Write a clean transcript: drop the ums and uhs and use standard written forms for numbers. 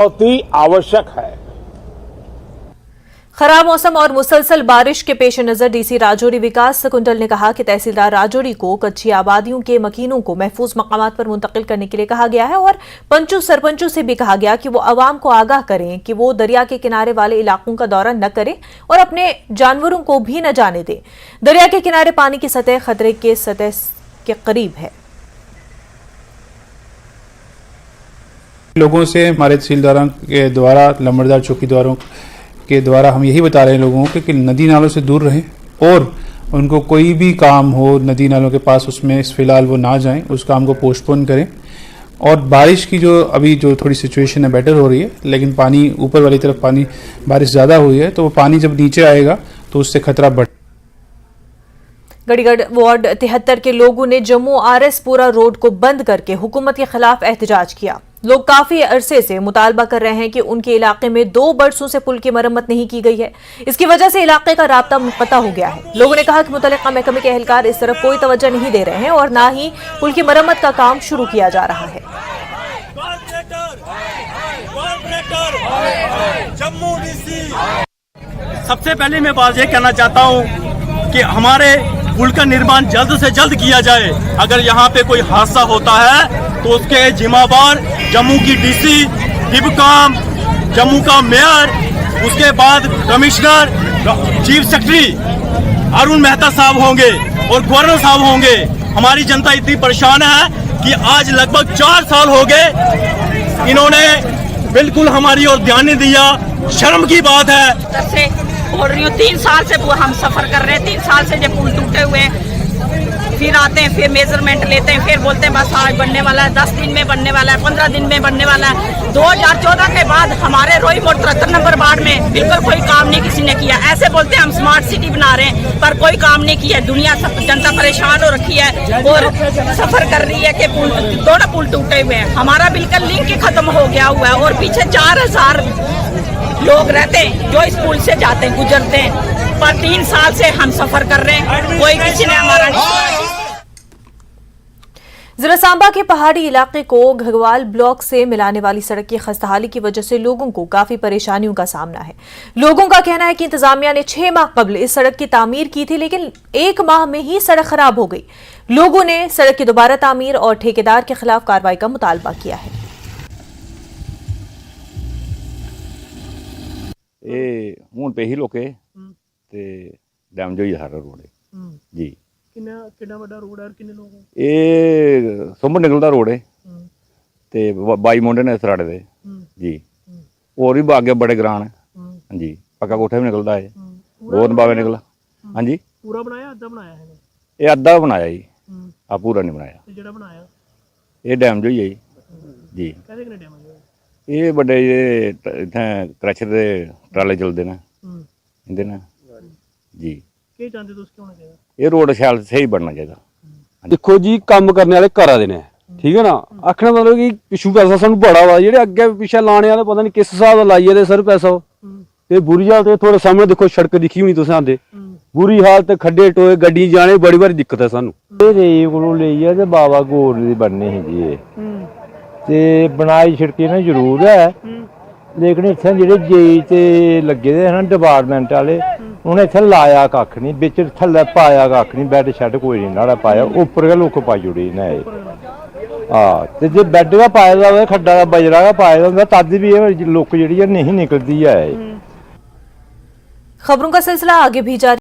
बहुत ही आवश्यक है। खराब मौसम और मुसलसल बारिश के पेश नजर डीसी राजौरी विकास कुंडल ने कहा कि तहसीलदार राजौरी को कच्ची आबादियों के मकीनों को महफूज मकामात पर मुंतकिल करने के लिए कहा गया है और पंचों सरपंचों से भी कहा गया कि वो आवाम को आगाह करें कि वो दरिया के किनारे वाले इलाकों का दौरा न करें और अपने जानवरों को भी न जाने दें। दरिया के किनारे पानी की सतह खतरे के सतह के करीब है। लोगों से हमारे तहसीलदारों के द्वारा, लंबरदार चौकीदारों के द्वारा हम यही बता रहे हैं लोगों को कि नदी नालों से दूर रहें और उनको कोई भी काम हो नदी नालों के पास उसमें फिलहाल वो ना जाएं, उस काम को पोस्टपोन करें। और बारिश की अभी जो थोड़ी सिचुएशन है बेटर हो रही है, लेकिन पानी ऊपर वाली तरफ पानी बारिश ज़्यादा हुई है तो वो पानी जब नीचे आएगा तो उससे खतरा बढ़। गढ़ीगढ़ वार्ड 73 के लोगों ने जम्मू आरएसपुरा रोड को बंद करके हुकूमत के खिलाफ एहतजाज किया। लोग काफी अरसे से मुतालबा कर रहे हैं कि उनके इलाके में 2 बरसों से पुल की मरम्मत नहीं की गई है। इसकी वजह से इलाके का राब्ता मुनक़ता हो गया है। लोगों ने कहा कि मुतल्लिका महकमे के एहलकार इस तरफ कोई तवज्जो नहीं दे रहे हैं और न ही पुल की मरम्मत का काम शुरू किया जा रहा है। सबसे पहले मैं बात ये कहना चाहता हूँ कि हमारे पुल का निर्माण जल्द से जल्द किया जाए। अगर यहाँ पे कोई हादसा होता है तो उसके जिम्मेदार जम्मू की डीसी, डिबकाम, जम्मू का मेयर, उसके बाद commissioner, chief secretary Arun Mehta साहब होंगे और गवर्नर साहब होंगे। हमारी जनता इतनी परेशान है कि आज लगभग 4 साल हो गए इन्होंने बिल्कुल हमारी ओर ध्यान नहीं दिया। शर्म की बात है। बोल रही हूँ 3 साल से हम सफर कर रहे हैं। 3 साल से जब पुल टूटे हुए हैं, फिर आते हैं, फिर मेजरमेंट लेते हैं, फिर बोलते हैं बस आज बनने वाला है, 10 दिन में बनने वाला है, 15 दिन में बनने वाला है। 2014 के बाद हमारे रोई मोड़ 73 नंबर वार्ड में बिल्कुल कोई काम नहीं किसी ने किया। ऐसे बोलते हैं हम स्मार्ट सिटी बना रहे हैं, पर कोई काम नहीं किया। दुनिया सब जनता परेशान हो रखी है और सफर कर रही है कि दोनों पुल टूटे हुए हैं। हमारा बिल्कुल लिंक ही खत्म हो गया हुआ है और पीछे 4000 लोग रहते हैं जो इस पुल से जाते हैं, गुजरते हैं। पर 3 साल से हम सफर कर रहे हैं, कोई किसी ने हमारा नहीं। जिला सांबा के पहाड़ी इलाके को घगवाल ब्लॉक से मिलाने वाली सड़क की खस्ताहाली की वजह से लोगों को काफी परेशानियों का सामना है। लोगों का कहना है कि इंतजामिया ने 6 माह कबल इस सड़क की तामीर की थी, लेकिन 1 माह में ही सड़क खराब हो गई। लोगों ने सड़क की दोबारा तामीर और ठेकेदार के खिलाफ कार्रवाई का मुतालबा किया है। ਹੁਣ पे ही लोके ते डैम जो ही सारा रोड है जी। कितना बड़ा रोड है और कितने लोग हैं? ये सुंबड़ निकलता रोड है ते 22 मुंडे ने सराड़े दे जी। और भी आगे बड़े ग्रान है हाँ जी। पक्का कोठा भी निकलता है, गोन बावे निकला हाँ जी। पूरा बनाया अद्धा बनाया है? ये अद्धा बनाया जी, आ पूरा नहीं बनाया। जेड़ा बनाया ये डैम जो ही है जी। कैसे कितने डैम है? ये बड़े ये इत्थें क्रैशर दे ट्राले चलते हैं इंदे ना जी। क्या चाहते तो उसके होना चाहिए? ये रोड शैल सही बनना चाहिए। देखो जी काम करने वाले करा दे ने, ठीक है ना। आखने मतलब कि पिछू पैसा सानू बड़ा वा, जेह्ड़े अग्गे पिछे लाने वाले पता नहीं किस हिसाब दा लाइए दे सर पैसा। ते बुरी हालत है, थोड़े सामने देखो सड़क दिखी होनी तुसें आंदे, बुरी हालत, खड्डे टोए, गड्डी जाने बड़ी बारी दिक्कत है सानू। रेई कोलों लेइयै ते बाबा गौर दी बननी ही जी ते बनाई छिड़की ने जरूर है, लेकिन इत्थें जेह्ड़े जेई ते लगे दे ना डिपार्टमेंट वाले उन्हें इत्थें लाया कक्ख नहीं, बिच थल्ले पाया कक्ख नहीं, बैड शैड कोई नहीं नाड़ा पाया, उप्पर गै लोक पाई ओड़ी ने। हाँ ते जे बैड गै पाए दा होवे, खड्डा दा बजरा गै पाए दा होंदा तद भी एह् लुक जेह्ड़ी नहीं निकलदी है। खबरों का सिलसिला आगे भी जारी।